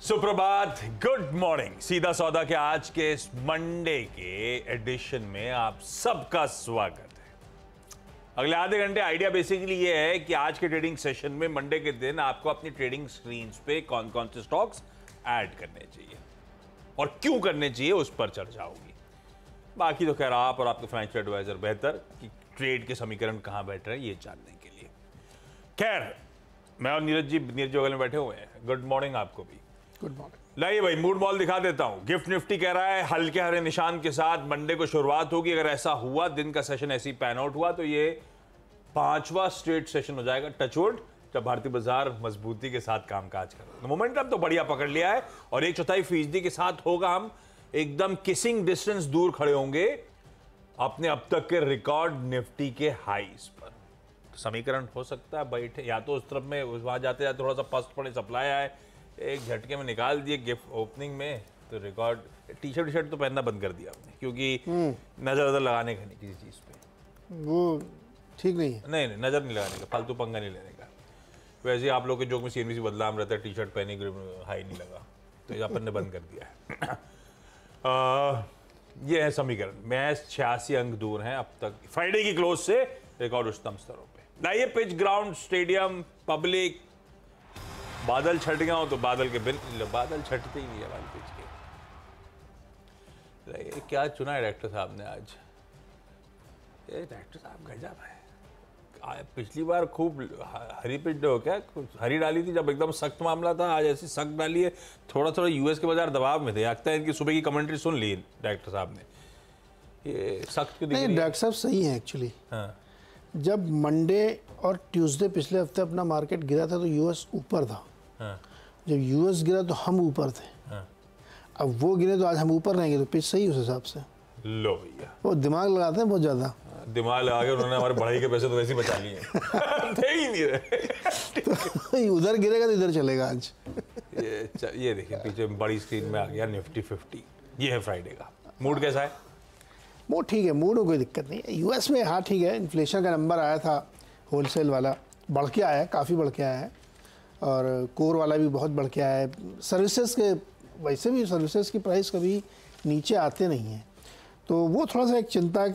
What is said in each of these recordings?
सुप्रभात, good morning. सीधा सौदा के आज के इस मंडे के एडिशन में आप सबका स्वागत है। अगले आधे घंटे आइडिया बेसिकली ये है कि आज के ट्रेडिंग सेशन में मंडे के दिन आपको अपनी ट्रेडिंग स्क्रीन पे कौन कौन से स्टॉक्स ऐड करने चाहिए और क्यों करने चाहिए उस पर चर्चा होगी। बाकी तो खैर आप और आपके फाइनेंशियल एडवाइजर बेहतर कि ट्रेड के समीकरण कहां बैठ रहे हैं ये जानने के लिए। खैर, मैं और नीरज जी बगल में बैठे हुए हैं। गुड मॉर्निंग आपको भी। Good morning. लाइए भाई, मूड बॉल दिखा देता हूं। गिफ्ट निफ्टी कह रहा है हल्के हरे निशान के साथ मंडे को शुरुआत होगी। अगर ऐसा हुआ, दिन का सेशन ऐसी पैन आउट हुआ, तो ये 5वां स्ट्रेट सेशन हो जाएगा टचवुड, जब भारतीय बाजार मजबूती के साथ कामकाज कर। मोमेंटम तो बढ़िया पकड़ लिया है और 1/4% के साथ होगा। हम एकदम किसिंग डिस्टेंस दूर खड़े होंगे अपने अब तक के रिकॉर्ड निफ्टी के हाईज पर। समीकरण हो सकता है बैठे या तो उस तरफ में, वहां जाते जाते थोड़ा सा पस्त पड़े, सप्लाई आए, एक झटके में निकाल दिए गिफ्ट ओपनिंग में, तो रिकॉर्ड। टी शर्ट तो पहनना बंद कर दिया हमने, क्योंकि नजर लगाने का नहीं किसी चीज पे, वो ठीक नहीं है। नहीं नजर नहीं लगाने का, फालतू पंगा नहीं लेने का। वैसे ही आप लोग के जोक में सीएनबीसी बदलाम रहता है, टी शर्ट पहने हाई नहीं लगा, तो ये अपन ने बंद कर दिया है। ये है समीकरण। मैच 86 अंक दूर हैं अब तक फ्राइडे की क्लोज से रिकॉर्ड उच्चतम स्तरों पे। लाइए, पिच, ग्राउंड, स्टेडियम, पब्लिक, बादल छट गया हो तो बादल के बिल, बादल छटते ही नहीं है वाली पिच के। क्या चुना है डॉक्टर साहब ने आज? डॉक्टर साहब गजब है। पिछली बार खूब हरी पिच हो, क्या हरी डाली थी जब एकदम सख्त मामला था, आज ऐसी सख्त डाली है। थोड़ा थोड़ा यूएस के बाजार दबाव में थे, लगता है इनकी सुबह की कमेंट्री सुन ली डॉक्टर साहब ने। ये सख्त क्यों दिख रही है? डॉक्टर साहब सही है एक्चुअली। हाँ। जब मंडे और ट्यूसडे पिछले हफ्ते अपना मार्केट गिरा था तो यूएस ऊपर था। हाँ। जब यूएस गिरा तो हम ऊपर थे। हाँ। अब वो गिरे तो आज हम ऊपर रहेंगे, तो पिच सही उस हिसाब से। लो भैया, वो दिमाग लगाते हैं बहुत ज्यादा। दिमाग लगा के उन्होंने हमारे बढ़ाई के पैसे तो वैसे ही बचा लिए थे ही नहीं रहे। तो उधर गिरेगा तो इधर चलेगा आज। ये देखिए पीछे बड़ी स्क्रीन में आ गया निफ्टी 50। ये है फ्राइडे का मूड। कैसा है? मूड ठीक है, मूड में कोई दिक्कत नहीं है। यूएस में हाँ ठीक है, इन्फ्लेशन का नंबर आया था होलसेल वाला, बढ़ के आया है, काफ़ी बढ़ के आया है, और कोर वाला भी बहुत बढ़ के आया है। सर्विसेज के, वैसे भी सर्विसेज की प्राइस कभी नीचे आते नहीं हैं, तो वो थोड़ा सा एक चिंता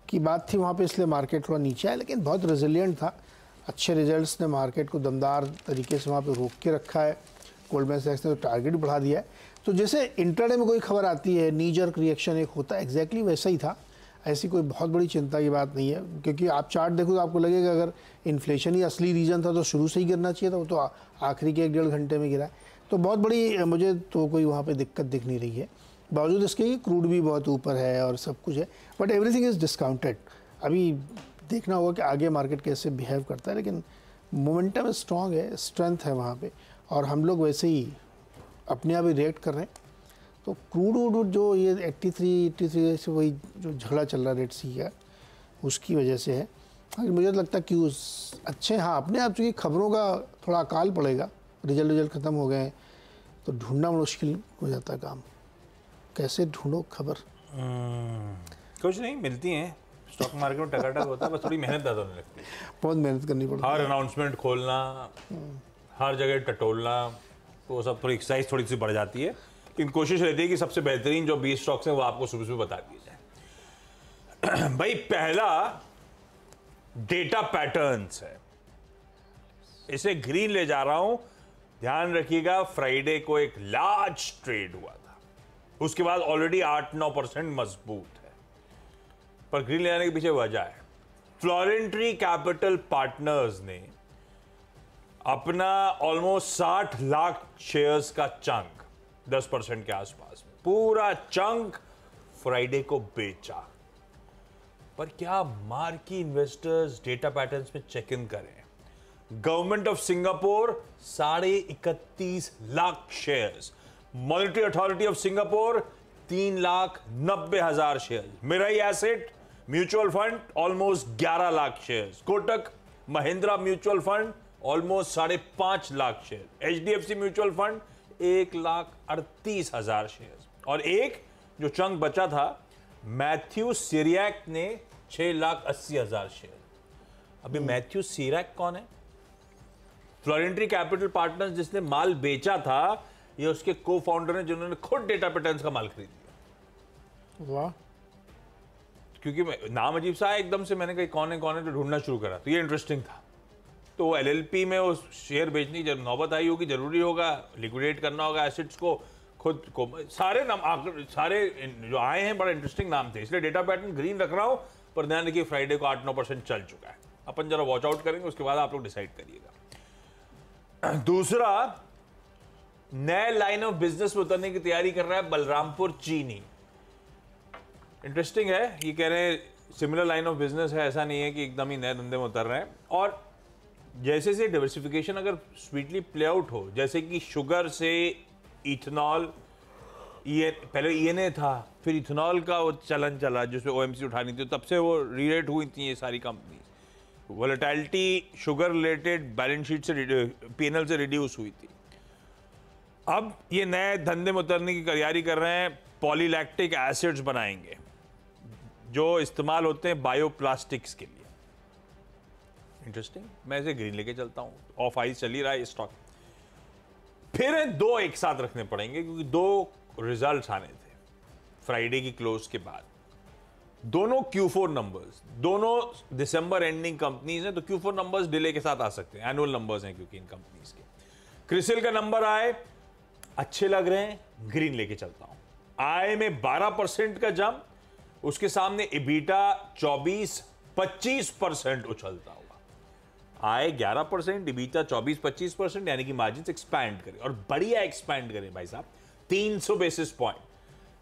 की बात थी वहाँ पे, इसलिए मार्केट थोड़ा नीचे आया। लेकिन बहुत रेजिलिएंट था, अच्छे रिजल्ट्स ने मार्केट को दमदार तरीके से वहाँ पे रोक के रखा है। गोल्डमैन सैक्स ने तो टारगेट बढ़ा दिया है। तो जैसे इंट्राडे में कोई खबर आती है, नी जर्क रिएक्शन एक होता है, एग्जैक्टली वैसा ही था। ऐसी कोई बहुत बड़ी चिंता की बात नहीं है, क्योंकि आप चार्ट देखो तो आपको लगेगा अगर इन्फ्लेशन ही असली रीज़न था तो शुरू से ही गिरना चाहिए था, वो तो आखिरी के 1-1.5 घंटे में गिरा है। तो बहुत बड़ी मुझे तो कोई वहाँ पे दिक्कत दिख नहीं रही है, बावजूद इसके कि क्रूड भी बहुत ऊपर है और सब कुछ है, बट एवरीथिंग इज़ डिस्काउंटेड। अभी देखना होगा कि आगे मार्केट कैसे बिहेव करता है, लेकिन मोमेंटम स्ट्रॉन्ग है, स्ट्रेंथ है वहाँ पर, और हम लोग वैसे ही अपने आप ही रिएक्ट कर रहे हैं। तो क्रूड जो ये 83 से वही जो झगड़ा चल रहा है रेड सी का, उसकी वजह से है। मुझे लगता है कि उस अच्छे, हाँ अपने आप चूँकि खबरों का थोड़ा अकाल पड़ेगा, रिजल्ट ख़त्म हो गए हैं, तो ढूंढना मुश्किल हो जाता है काम। कैसे ढूंढो खबर? कुछ नहीं, मिलती हैं स्टॉक मार्केट में, टकाटक होता है, बस थोड़ी मेहनत ज़्यादा होने लगती है। बहुत मेहनत करनी पड़ती है। हर अनाउंसमेंट खोलना, हर जगह टटोलना, तो वो सब थोड़ी एक्सरसाइज थोड़ी सी बढ़ जाती है। लेकिन कोशिश रहती है कि सबसे बेहतरीन जो 20 स्टॉक्स हैं वो आपको सुबह सुबह बता दिए जाए। भाई, पहला डेटा पैटर्न्स है, इसे ग्रीन ले जा रहा हूं। ध्यान रखिएगा, फ्राइडे को एक लार्ज ट्रेड हुआ था, उसके बाद ऑलरेडी 8-9% मजबूत है, पर ग्रीन ले जाने के पीछे वजह है। फ्लोरेंट्री कैपिटल पार्टनर्स ने अपना ऑलमोस्ट 60 लाख शेयर्स का चंक, 10% के आसपास पूरा चंक फ्राइडे को बेचा। पर क्या मार्की इन्वेस्टर्स डेटा पैटर्न्स में चेक इन करें? Government of Singapore 31.5 lakh shares, monetary authority of Singapore 3,90,000 shares, Mirae asset mutual fund almost 11 lakh shares, Kotak Mahindra mutual fund almost 5.5 lakh share, HDFC mutual fund 1,38,000 shares, और एक जो chunk बचा था मैथ्यू सीरियक ने 6,80,000 share. अभी Matthew Syriac कौन है? फ्लोरेंट्री कैपिटल पार्टनर्स जिसने माल बेचा था, ये उसके को फाउंडर हैं जिन्होंने खुद डेटा पैटर्न्स का माल खरीद लिया। वाह, क्योंकि नाम अजीब सा है एकदम से, मैंने कहा कौन है तो ढूंढना शुरू करा, तो ये इंटरेस्टिंग था। तो एलएलपी में वो शेयर बेचने की नौबत आई होगी, जरूरी होगा लिक्विडेट करना होगा एसेट्स को खुद को। सारे नाम सारे जो आए हैं बड़ा इंटरेस्टिंग नाम थे, इसलिए डेटा पैटर्न ग्रीन रख रहा हूं। पर ध्यान रखिए फ्राइडे को 8-9% चल चुका है, अपन जरा वॉच आउट करेंगे, उसके बाद आप लोग डिसाइड करिएगा। दूसरा, नए लाइन ऑफ बिजनेस में उतरने की तैयारी कर रहा है बलरामपुर चीनी। इंटरेस्टिंग है, ये कह रहे हैं सिमिलर लाइन ऑफ बिजनेस है, ऐसा नहीं है कि एकदम ही नए धंधे में उतर रहे हैं। और जैसे से डिवर्सिफिकेशन अगर स्वीटली प्ले आउट हो, जैसे कि शुगर से इथेनॉल, पहले ईएनए था, फिर इथेनॉल का वो चलन चला जिसमें ओएमसी उठानी थी, तब से वो रीरेट हुई थी ये सारी company. Volatility sugar related balance sheet से पीएनएल से रिड्यूस हुई थी। अब ये नए धंधे में उतरने की तैयारी कर रहे हैं, पॉलीलैक्टिक एसिड्स बनाएंगे जो इस्तेमाल होते हैं बायोप्लास्टिक्स के लिए। इंटरेस्टिंग, मैं इसे ग्रीन लेके चलता हूं, ऑफ आइस चल ही रहा है स्टॉक। फिर दो एक साथ रखने पड़ेंगे क्योंकि दो रिजल्ट्स आने थे फ्राइडे की क्लोज के बाद। दोनों Q4 नंबर्स, दोनों दिसंबर एंडिंग कंपनीज हैं, तो Q4 नंबर्स डिले के साथ आ सकते हैं, एनुअल नंबर्स हैं क्योंकि इन कंपनीज के। क्रिसिल का नंबर आए, अच्छे लग रहे हैं, ग्रीन लेके चलता हूं। आय में 12% का जंप, उसके सामने इबीटा 24-25% उछलता हुआ। आय 11%, इबीटा 24-25%, यानी कि मार्जिन एक्सपैंड करें और बढ़िया एक्सपैंड करें भाई साहब, 300 बेसिस पॉइंट,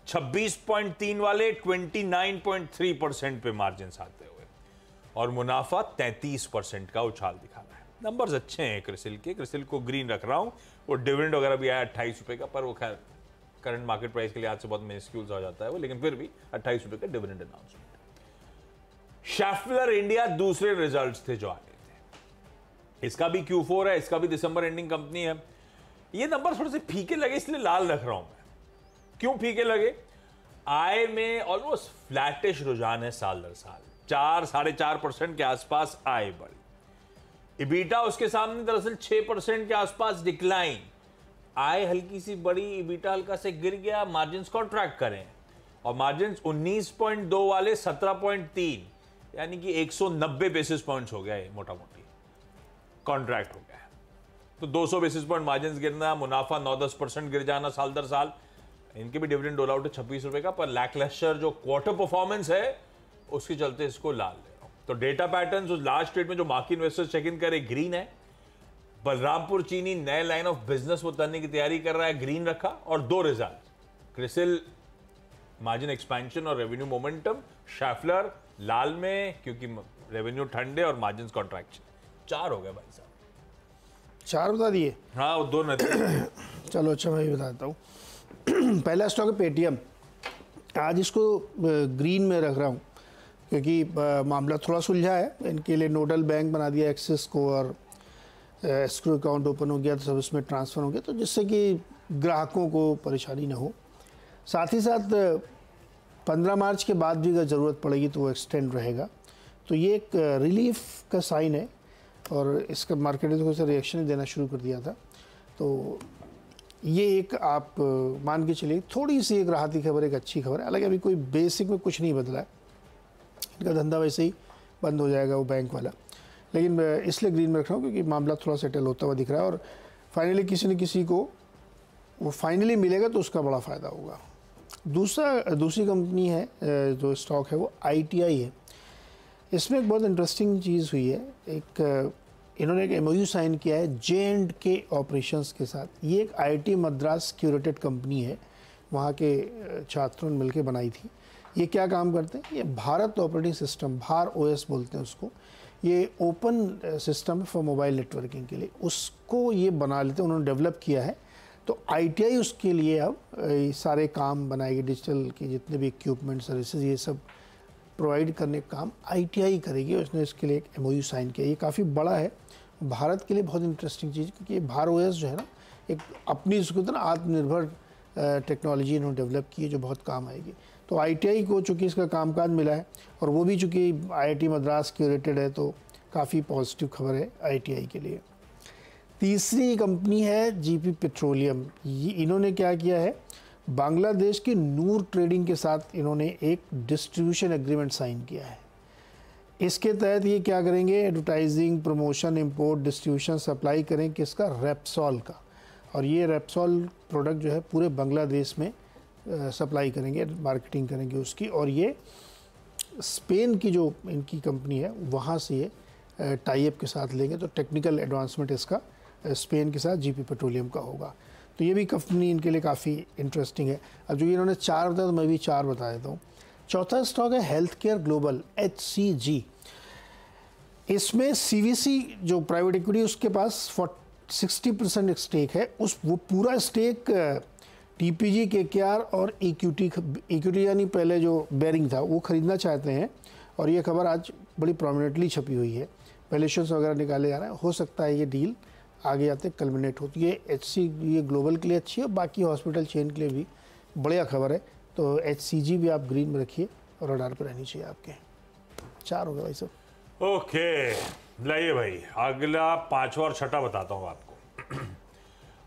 26.3 वाले 29.3% पे मार्जिन आते हुए, और मुनाफा 33% का उछाल दिखा रहा है। नंबर्स अच्छे हैं क्रिसिल के, क्रिसिल को ग्रीन रख रहा हूं। वो डिविडेंड वगैरह भी आया 28 रुपए का, पर वो खैर करंट मार्केट प्राइस के लिए आज से बहुत मिनिस्क्यूल हो जाता है वो, लेकिन फिर भी 28 रुपए का डिविडेंड अनाउंसमेंट। शैफलर इंडिया दूसरे रिजल्ट्स थे जो आए थे, इसका भी Q4 है, इसका भी दिसंबर एंडिंग कंपनी है। ये नंबर थोड़े से फीके लगे इसलिए लाल रख रहा हूं मैं। क्यों फीके लगे? आय में ऑलमोस्ट फ्लैटिश रुझान है साल दर साल, 4-4.5% के आसपास आय बढ़ी। इबीटा उसके सामने दरअसल 6% के आसपास डिक्लाइन। आय हल्की सी बड़ी, इबीटा हल्का से गिर गया, मार्जिन कॉन्ट्रैक्ट करें, और मार्जिन 19.2 वाले 17.3, यानी कि 190 बेसिस पॉइंट्स हो गया है, मोटा मोटी कॉन्ट्रैक्ट हो गया है। तो 200 बेसिस पॉइंट मार्जिन गिरना, मुनाफा 9-10% गिर जाना साल दर साल। इनके भी डिविडेंड डोल आउट है 26 रुपए का, पर लैकलस्टर जो क्वार्टर परफॉर्मेंस है उसके चलते इसको लाल ले रहा हूं। तो डेटा पैटर्न उस लास्ट ट्रेड में जो मार्केट इन्वेस्टर्स चेक इन करे ग्रीन है। बलरामपुर चीनी नए लाइन ऑफ बिजनेस में उतरने की तैयारी कर रहा है, ग्रीन रखा। और दो रिजल्ट, क्रिसिल मार्जिन एक्सपेंशन और रेवेन्यू मोमेंटम, शैफलर लाल में क्योंकि रेवेन्यू ठंडे और मार्जिन कॉन्ट्रैक्शन। 4 हो गए भाई साहब। 4 बता दिए? हाँ, वो 2 नहीं। चलो अच्छा, मैं भी बताता हूँ। पहला स्टॉक है पेटीएम। आज इसको ग्रीन में रख रहा हूँ क्योंकि मामला थोड़ा सुलझा है। इनके लिए नोडल बैंक बना दिया एक्सिस को, और एस्क्रो अकाउंट ओपन हो गया तो सब इसमें ट्रांसफ़र हो गया, तो जिससे कि ग्राहकों को परेशानी ना हो। साथ ही साथ 15 मार्च के बाद भी अगर ज़रूरत पड़ेगी तो वो एक्सटेंड रहेगा। तो ये एक रिलीफ का साइन है, और इसका मार्केट ने थोड़ा सा रिएक्शन देना शुरू कर दिया था। तो ये एक आप मान के चलिए थोड़ी सी एक राहत की खबर, एक अच्छी खबर है। हालांकि अभी कोई बेसिक में कुछ नहीं बदला है, इनका धंधा वैसे ही बंद हो जाएगा वो बैंक वाला, लेकिन इसलिए ग्रीन में रख रहा हूँ क्योंकि मामला थोड़ा सेटल होता हुआ दिख रहा है, और फाइनली किसी न किसी को वो फाइनली मिलेगा तो उसका बड़ा फ़ायदा होगा। दूसरी कंपनी है जो स्टॉक है वो ITI है। इसमें एक बहुत इंटरेस्टिंग चीज़ हुई है, इन्होंने एक MOU साइन किया है J&K ऑपरेशंस के साथ। ये एक IIT मद्रास क्यूरेटेड कंपनी है, वहाँ के छात्रों ने मिलकर बनाई थी। ये क्या काम करते हैं? ये भारत ऑपरेटिंग सिस्टम, भार OS बोलते हैं उसको। ये open system for mobile networking के लिए उसको ये बना लेते हैं, उन्होंने डेवलप किया है। तो ITI उसके लिए अब सारे काम बनाएगी, डिजिटल के जितने भी इक्विपमेंट सर्विसेज ये सब प्रोवाइड करने का काम ITI करेगी। उसने इसके लिए एक MOU साइन किया। ये काफ़ी बड़ा है भारत के लिए, बहुत इंटरेस्टिंग चीज़, क्योंकि ये भार OS जो है ना, एक अपनी उसको तो ना आत्मनिर्भर टेक्नोलॉजी इन्होंने डेवलप की है जो बहुत काम आएगी। तो ITI को चूँकि इसका कामकाज मिला है, और वो भी चूँकि IIT मद्रास क्यूरेटेड है, तो काफ़ी पॉजिटिव खबर है ITI के लिए। तीसरी कंपनी है जीपी पेट्रोलियम। ये इन्होंने क्या किया है, बांग्लादेश के नूर ट्रेडिंग के साथ इन्होंने एक डिस्ट्रीब्यूशन एग्रीमेंट साइन किया है। इसके तहत ये क्या करेंगे, advertising, promotion, import, distribution, supply करें किसका, रेप्सोल का। और ये रेप्सोल प्रोडक्ट जो है पूरे बांग्लादेश में सप्लाई करेंगे, मार्केटिंग करेंगे उसकी। और ये स्पेन की जो इनकी कंपनी है वहाँ से ये टाई अप के साथ लेंगे, तो टेक्निकल एडवांसमेंट इसका स्पेन के साथ जीपी पेट्रोलियम का होगा। तो ये भी कंपनी इनके लिए काफ़ी इंटरेस्टिंग है। अब जो इन्होंने 4 बताया तो मैं भी 4 बता देता हूँ। चौथा स्टॉक है हेल्थ केयर ग्लोबल, HCG। इसमें CVC जो प्राइवेट इक्विटी उसके पास 60% स्टेक है। वो पूरा स्टेक TPG, KKR और इक्विटी यानी पहले जो बेरिंग था वो खरीदना चाहते हैं। और ये खबर आज बड़ी प्रोमिनेंटली छपी हुई है, वैल्यूएशंस वगैरह निकाले जा रहे हैं। हो सकता है ये डील आगे जाते कल्मिनेट होती है। ये ग्लोबल के लिए अच्छी है, बाकी हॉस्पिटल चेन के लिए भी बढ़िया खबर है। तो HCG भी आप ग्रीन में रखिए और रडार पर रहनी चाहिए आपके। 4 हो गए भाई साहब। ओके, लाइए भाई अगला 5वां और छठा बताता हूँ आपको।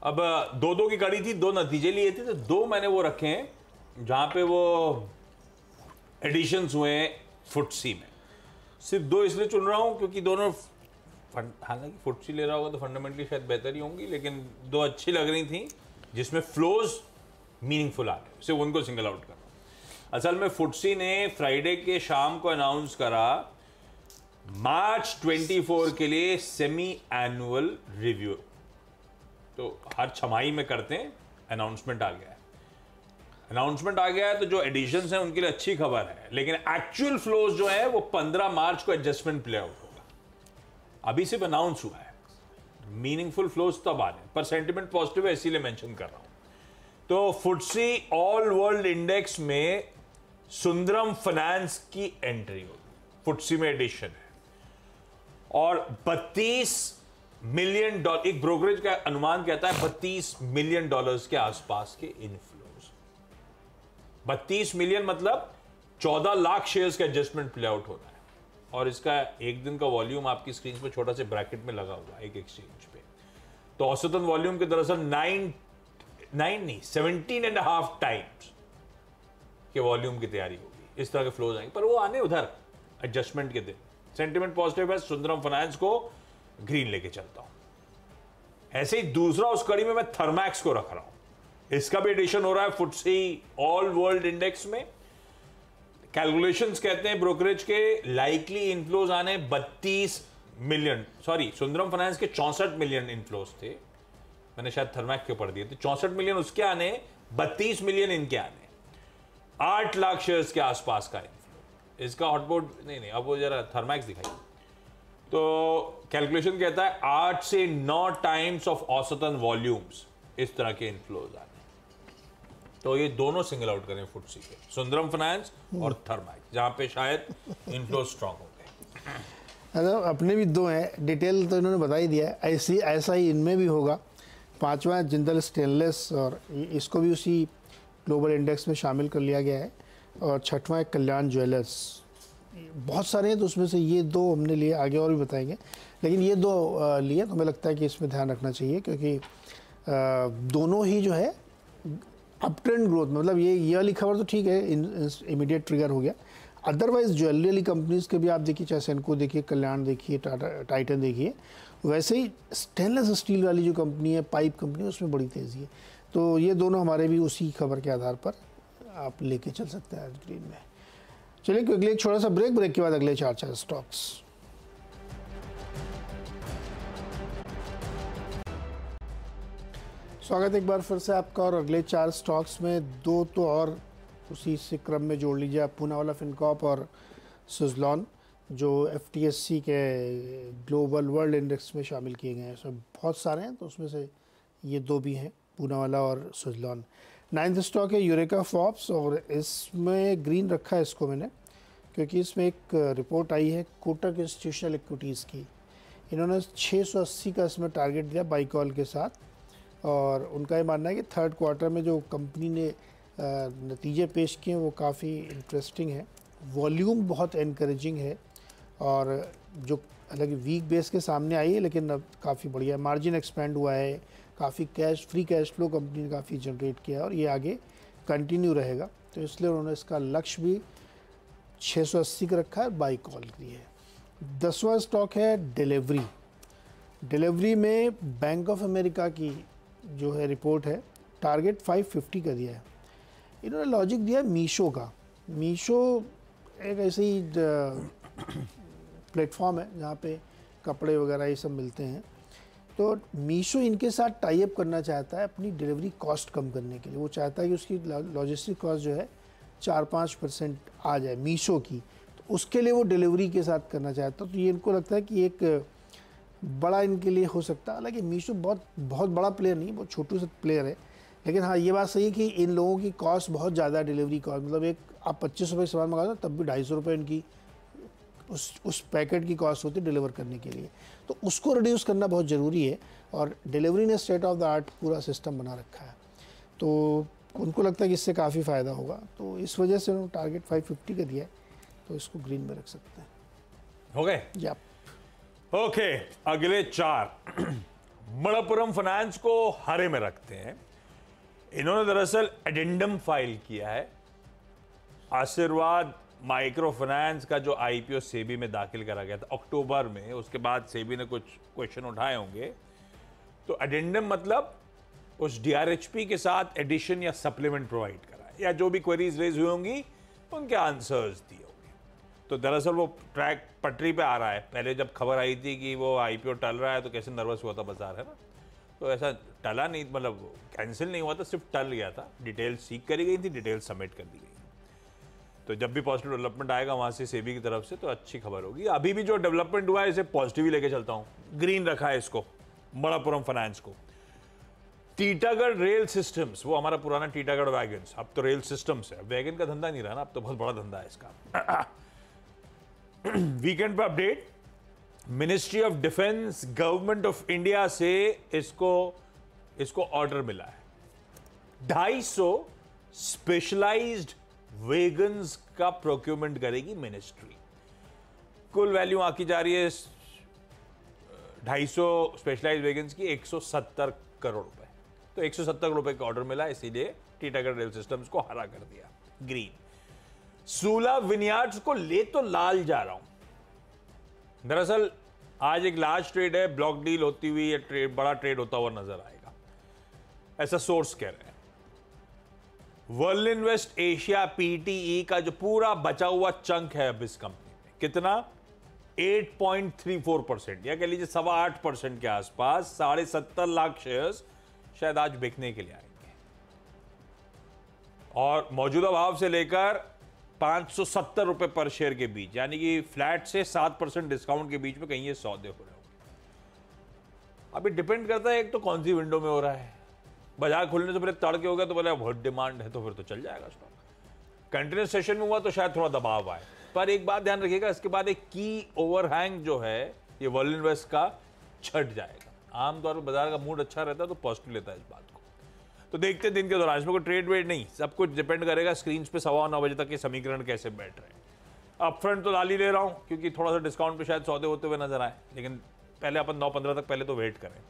अब 2-2 की कड़ी थी, 2 नतीजे लिए थे, तो 2 मैंने वो रखे हैं जहाँ पे वो एडिशंस हुए हैं फुटसी में। सिर्फ 2 इसलिए चुन रहा हूँ क्योंकि दोनों, हालांकि फुटसी ले रहा होगा तो फंडामेंटली शायद बेहतर ही होंगी, लेकिन 2 अच्छी लग रही थी जिसमें फ्लोज मीनिंगफुल आ रहे, सिर्फ उनको सिंगल आउट कर। असल में फुटसी ने फ्राइडे के शाम को अनाउंस करा मार्च 24 के लिए सेमी एनुअल रिव्यू। तो हर छमाही में करते हैं, अनाउंसमेंट आ गया है। अनाउंसमेंट आ गया है तो जो एडिशंस हैं उनके लिए अच्छी खबर है, लेकिन एक्चुअल फ्लोज जो है वो 15 मार्च को एडजस्टमेंट प्ले आउट होगा। अभी सिर्फ अनाउंस हुआ है, मीनिंगफुल फ्लोज तब आ रहे हैं, पर सेंटिमेंट पॉजिटिव है इसीलिए मेंशन कर रहा हूं। तो फुटसी ऑल वर्ल्ड इंडेक्स में सुंदरम फाइनेंस की एंट्री होगी, फुटसी में एडिशन है। और 32 मिलियन डॉलर, एक ब्रोकरेज का अनुमान कहता है 32 मिलियन डॉलर्स के आसपास के इनफ्लोज। 32 मिलियन मतलब 14 लाख शेयर्स का एडजस्टमेंट प्ले आउट होना है। और इसका एक दिन का वॉल्यूम आपकी स्क्रीन पे छोटा से ब्रैकेट में लगा हुआ है एक एक्सचेंज पे। तो औसतन वॉल्यूम के दरअसल 17.5 टाइम्स के वॉल्यूम की तैयारी होगी। इस तरह के फ्लोज आएंगे, पर वो आने उधर एडजस्टमेंट के दिन। सेंटिमेंट पॉजिटिव है, सुंदरम फाइनेंस को ग्रीन लेके चलता हूं। ऐसे ही दूसरा उस कड़ी में मैं थर्मैक्स को रख रहा हूं। इसका भी एडिशन हो रहा है फुटसी ऑल वर्ल्ड इंडेक्स में। कैलकुलेशंस कहते हैं ब्रोकरेज के लाइकली इनफ्लोज आने 32 मिलियन, सॉरी सुंदरम फाइनेंस के 64 मिलियन इनफ्लोज थे, मैंने शायद थर्मैक्स के पढ़ दिए थे। 64 मिलियन उसके आने, 32 मिलियन इनके आने, 8 लाख शेयर्स के आसपास का इनफ्लो। इसका हॉटबोर्ड नहीं, अब वो जरा थर्मैक्स दिखाइए। तो कैलकुलेशन कहता है 8 से 9 टाइम्स ऑफ औसतन वॉल्यूम्स इस तरह के इनफ्लोज आने। तो ये दोनों सिंगल आउट करें फुटसी के, सुंदरम फाइनेंस और थर्मैक्स, जहां पे शायद इनफ्लो स्ट्रांग हो गए। अपने भी 2 हैं, डिटेल तो इन्होंने बता ही दिया है। ऐसा ही इनमें भी होगा। 5वां जिंदल स्टेनलेस, और इसको भी उसी ग्लोबल इंडेक्स में शामिल कर लिया गया है। और 6वां है कल्याण ज्वेलर्स। बहुत सारे हैं, तो उसमें से ये 2 हमने लिए, आगे और भी बताएंगे, लेकिन ये 2 लिए तो हमें लगता है कि इसमें ध्यान रखना चाहिए, क्योंकि दोनों ही जो है अप ट्रेंड ग्रोथ, मतलब ये वाली खबर तो ठीक है, इमीडिएट ट्रिगर हो गया। अदरवाइज ज्वेलरी वाली कंपनीज के भी आप देखिए, चाहे सेंको देखिए, कल्याण देखिए, टाइटन देखिए, वैसे ही स्टेनलेस स्टील वाली जो कंपनी है, पाइप कंपनी, उसमें बड़ी तेज़ी है। तो ये दोनों हमारे भी उसी खबर के आधार पर आप लेके चल सकते हैं ग्रीन में। चलिए क्विकली एक छोटा सा ब्रेक के बाद अगले 4 स्टॉक्स। स्वागत एक बार फिर से आपका, और अगले 4 स्टॉक्स में 2 तो और उसी से क्रम में जोड़ लीजिए आप, पूनावाला फिनकॉर्प और सुज़लॉन, जो FTSE के ग्लोबल वर्ल्ड इंडेक्स में शामिल किए गए हैं। सब बहुत सारे हैं, तो उसमें से ये 2 भी हैं, पूनावाला और सुज़लॉन। 9th स्टॉक है यूरेका फॉर्ब्स, और इसमें ग्रीन रखा है इसको मैंने, क्योंकि इसमें एक रिपोर्ट आई है कोटक इंस्टीट्यूशनल इक्विटीज़ की। इन्होंने 680 का इसमें टारगेट दिया बाई कॉल के साथ, और उनका ये मानना है कि 3rd क्वार्टर में जो कंपनी ने नतीजे पेश किए वो काफ़ी इंटरेस्टिंग है, वॉल्यूम बहुत एनकरेजिंग है, और जो हालांकि वीक बेस के सामने आई है, लेकिन अब काफ़ी बढ़िया मार्जिन एक्सपेंड हुआ है, काफ़ी फ्री कैश फ्लो कंपनी ने काफ़ी जनरेट किया है और ये आगे कंटिन्यू रहेगा। तो इसलिए उन्होंने इसका लक्ष्य भी 680 का रखा है, बाई कॉल की है। 10वां स्टॉक है डिलीवरी। डिलीवरी में बैंक ऑफ अमेरिका की जो है रिपोर्ट है, टारगेट 550 का दिया है। इन्होंने लॉजिक दिया मीशो का। मीशो एक ऐसी प्लेटफॉर्म है जहाँ पे कपड़े वगैरह ये सब मिलते हैं। तो मीशो इनके साथ टाई अप करना चाहता है अपनी डिलीवरी कॉस्ट कम करने के लिए। वो चाहता है कि उसकी लॉजिस्टिक कॉस्ट जो है 4-5% आ जाए मीशो की, तो उसके लिए वो डिलीवरी के साथ करना चाहता है। तो ये इनको लगता है कि एक बड़ा इनके लिए हो सकता है। हालांकि मीशो बहुत बड़ा प्लेयर नहीं, बहुत छोटू सा प्लेयर है, लेकिन हाँ ये बात सही है कि इन लोगों की कॉस्ट बहुत ज़्यादा है। डिलीवरी कॉस्ट मतलब एक आप 25 रुपये सामान मंगा दो तब भी 250 रुपये इनकी उस पैकेट की कॉस्ट होती है डिलीवर करने के लिए। तो उसको रिड्यूस करना बहुत ज़रूरी है और डिलीवरी ने स्टेट ऑफ द आर्ट पूरा सिस्टम बना रखा है। तो उनको लगता है कि इससे काफ़ी फ़ायदा होगा, तो इस वजह से उन्होंने टारगेट 550 का दिया है, तो इसको ग्रीन में रख सकते हैं। हो गए? या ओके, अगले 4 मणप्पुरम फाइनेंस को हरे में रखते हैं। इन्होंने दरअसल एडेंडम फाइल किया है आशीर्वाद माइक्रो फाइनेंस का जो आईपीओ सेबी में दाखिल करा गया था अक्टूबर में। उसके बाद सेबी ने कुछ क्वेश्चन उठाए होंगे, तो एडेंडम मतलब उस डीआरएचपी के साथ एडिशन या सप्लीमेंट प्रोवाइड करा है, या जो भी क्वेरीज रेज हुई होंगी उनके आंसर्स दिए होंगे। तो दरअसल वो ट्रैक पटरी पे आ रहा है। पहले जब खबर आई थी कि वो आईपीओ टल रहा है तो कैसे नर्वस हुआ था बाजार, है ना। तो ऐसा टला नहीं, मतलब कैंसिल नहीं हुआ था, सिर्फ टल गया था। डिटेल सीख करी गई थी, डिटेल सबमिट कर दी गई। तो जब भी पॉजिटिव डेवलपमेंट आएगा वहां से सेबी की तरफ से तो अच्छी खबर होगी। अभी भी जो डेवलपमेंट हुआ है इसे पॉजिटिव ही लेके चलता हूं। ग्रीन रखा है इसको, मणप्पुरम फाइनेंस को। टीटागढ़ रेल सिस्टम्स, वो हमारा पुराना टीटागढ़ वैगन्स, अब तो रेल सिस्टम्स है। वैगन का धंधा नहीं रहा ना, अब तो बहुत बड़ा धंधा है इसका। वीकेंड पर update, ministry of defence government of India से इसको ऑर्डर मिला है। 250 स्पेशलाइज्ड वेगन्स का प्रोक्योरमेंट करेगी मिनिस्ट्री। कुल वैल्यू आकी जा रही है 250 स्पेशलाइज्ड वेगन्स की 170 करोड़ रुपए। तो 170 करोड़ रुपए का ऑर्डर मिला, इसीलिए टीटागढ़ रेल सिस्टम्स को हरा कर दिया, ग्रीन। सूला विनयार्ड्स को ले तो लाल जा रहा हूं। दरअसल आज एक लार्ज ट्रेड है, ब्लॉक डील होती हुई, ट्रेड बड़ा ट्रेड होता हुआ नजर आएगा, ऐसा सोर्स कह रहे हैं। वर्ल्ड इन्वेस्ट एशिया पीटीई का जो पूरा बचा हुआ चंक है अब इस कंपनी में, कितना 8.34%, या कह लीजिए 8.25% के आसपास, 7.5 लाख शेयर्स शायद आज बिकने के लिए आएंगे। और मौजूदा भाव से लेकर 570 रुपए पर शेयर के बीच, यानी कि फ्लैट से 7% डिस्काउंट के बीच में कहीं ये सौदे हो रहे होंगे। अभी डिपेंड करता है एक तो कौन सी विंडो में हो रहा है। बाजार खुलने से पहले तड़के हो गया तो बोले बहुत डिमांड है तो फिर तो चल जाएगा स्टॉक। कंटिन्यूस सेशन में हुआ तो शायद थोड़ा दबाव आए, पर एक बात ध्यान रखिएगा, इसके बाद एक की ओवरहैंग जो है ये वर्ल्ड इन्वेस्ट का छट जाएगा। आमतौर पर बाजार का मूड अच्छा रहता है तो पॉजिटिव लेता है इस बात को। तो देखते हैं दिन के दौरान, इसमें कोई ट्रेड वेड नहीं, सब कुछ डिपेंड करेगा स्क्रीन पे 9:15 बजे तक के समीकरण कैसे बैठ रहे हैं। अप फ्रंट तो लाल ही ले रहा हूं क्योंकि थोड़ा सा डिस्काउंट पे शायद सौदे होते हुए नजर आए, लेकिन पहले अपन 9:15 तक पहले तो वेट करें।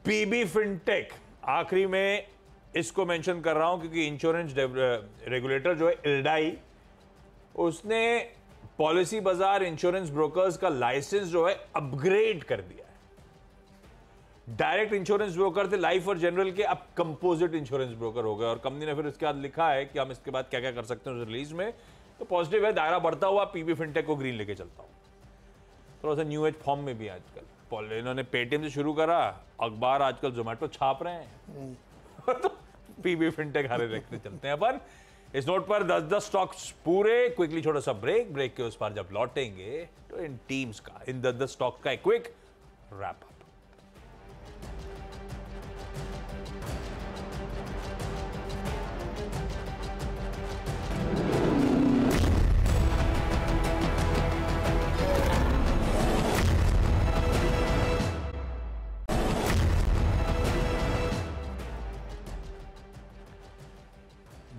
पीबी फिनटेक आखिरी में इसको मेंशन कर रहा हूं क्योंकि इंश्योरेंस रेगुलेटर जो है इल्डाई, उसने पॉलिसी बाजार इंश्योरेंस ब्रोकर्स का लाइसेंस जो है अपग्रेड कर दिया है। डायरेक्ट इंश्योरेंस ब्रोकर थे लाइफ और जनरल के, अब कंपोजिट इंश्योरेंस ब्रोकर हो गए। और कंपनी ने फिर इसके बाद लिखा है कि हम इसके बाद क्या क्या कर सकते हैं उस रिलीज में। तो पॉजिटिव है, दायरा बढ़ता हुआ, पीबी फिनटेक को ग्रीन लेके चलता हूं। थोड़ा सा न्यू एज फॉर्म में भी आजकल इन्होंने पेटीएम से शुरू करा, अखबार आजकल जोमेटो छाप रहे हैं। तो पीबी फिनटेक हरे रखते चलते हैं अपन। इस नोट पर 10 स्टॉक्स पूरे। क्विकली छोटा सा ब्रेक के उस पर जब लौटेंगे तो इन टीम्स का, इन 10 स्टॉक्स का एक क्विक रैप अप।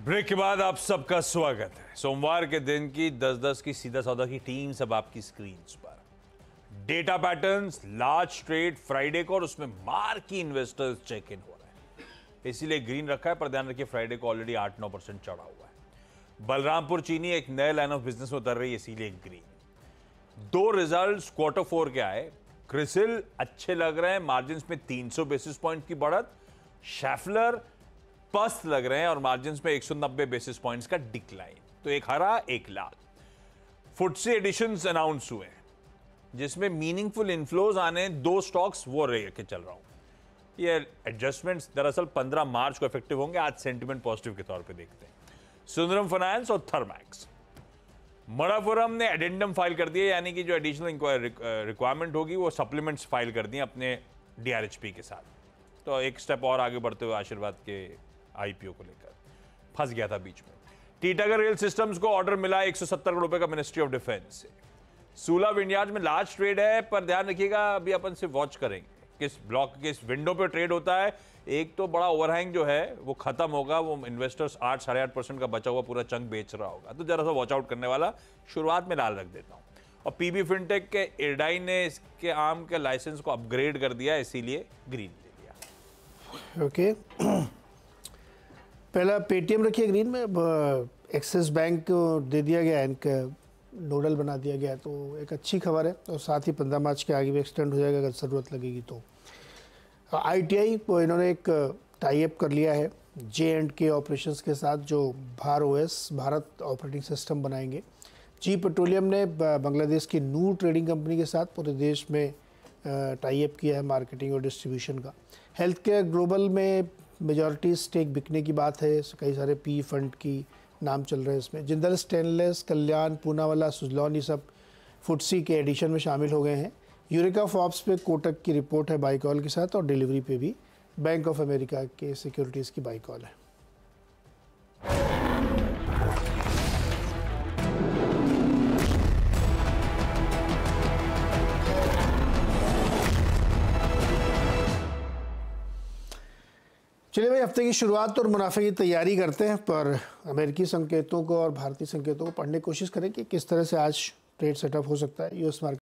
ब्रेक के बाद आप सबका स्वागत है। सोमवार के दिन की 10-10 की सीधा सौदा की टीम सब आपकी स्क्रीन पर। Data patterns, large trade Friday को और उसमें मार्की इन्वेस्टर्स चेक इन हो रहे हैं, इसीलिए ग्रीन रखा है। पर ध्यान रखिए फ्राइडे को ऑलरेडी 8-9% चढ़ा हुआ है। बलरामपुर चीनी एक नए लाइन ऑफ बिजनेस में उतर रही है, इसीलिए ग्रीन। 2 रिजल्ट्स Q4 के आए। क्रिसिल अच्छे लग रहे हैं, मार्जिन में 300 बेसिस पॉइंट की बढ़त। शैफलर पस्त लग रहे हैं और मार्जिन में 190 बेसिस पॉइंट्स का डिक्लाइन। तो एक हरा एक लाल। फुटसे एडिशंस अनाउंस हुए हैं, जिसमें मीनिंगफुल इनफ्लोज आने 2 स्टॉक्स वो रह के चल रहा हूं। ये एडजस्टमेंट्स दरअसल 15 मार्च को इफेक्टिव होंगे। आज सेंटिमेंट पॉजिटिव के तौर पे देखते हैं। सुंदरम फाइनेंस और थर्मैक्स। मणप्पुरम ने एडेंडम फाइल कर दिए, यानी कि जो एडिशनल रिक्वायरमेंट होगी वो सप्लीमेंट्स फाइल कर दिए अपने डीआरएचपी के साथ। तो एक स्टेप और आगे बढ़ते हुए आशीर्वाद के आईपीओ को लेकर फंस गया था बीच में। टीटागढ़ रेल सिस्टम्स को ऑर्डर मिला 170 करोड़ रुपए का मिनिस्ट्री ऑफ डिफेंस से। सूला विंडयार्ड में लार्ज ट्रेड है, पर ध्यान रखिएगा अभी अपन से वॉच करेंगे किस ब्लॉक किस विंडो पे ट्रेड होता है। एक तो बड़ा ओवरहैंग जो है वो खत्म होगा, वो इन्वेस्टर्स 8-8.5% का बचा हुआ पूरा चंक बेच रहा होगा, तो जरा सा वॉच आउट करने वाला। शुरुआत में लाल रख देता हूं। और पीबी फिनटेक के एडाई ने इसके आर्म के लाइसेंस को अपग्रेड कर दिया, इसीलिए ग्रीन ले लिया। ओके पहला पेटीएम रखिए ग्रीन में। एक्सिस बैंक को दे दिया गया है, इनका नोडल बना दिया गया, तो एक अच्छी खबर है। और साथ ही 15 मार्च के आगे भी एक्सटेंड हो जाएगा अगर ज़रूरत लगेगी तो। आईटीआई को इन्होंने एक टाई अप कर लिया है J&K ऑपरेशंस के साथ, जो भारत ऑपरेटिंग सिस्टम बनाएंगे। जी पेट्रोलियम ने बांग्लादेश की नूर ट्रेडिंग कंपनी के साथ पूरे देश में टाई अप किया है मार्केटिंग और डिस्ट्रीब्यूशन का। हेल्थ केयर ग्लोबल में मेजॉरिटी स्टेक बिकने की बात है, कई सारे पी फंड की नाम चल रहे हैं इसमें। जिंदल स्टेनलेस, कल्याण, पूनावाला, सुजलॉन, ये सब फुटसी के एडिशन में शामिल हो गए हैं। यूरेका फॉर्ब्स पे कोटक की रिपोर्ट है बाई कॉल के साथ, और डिलीवरी पे भी बैंक ऑफ अमेरिका के सिक्योरिटीज़ की बाई कॉल है। चलिए भाई, हफ्ते की शुरुआत और मुनाफे की तैयारी करते हैं, पर अमेरिकी संकेतों को और भारतीय संकेतों को पढ़ने की कोशिश करें कि किस तरह से आज ट्रेड सेटअप हो सकता है। US market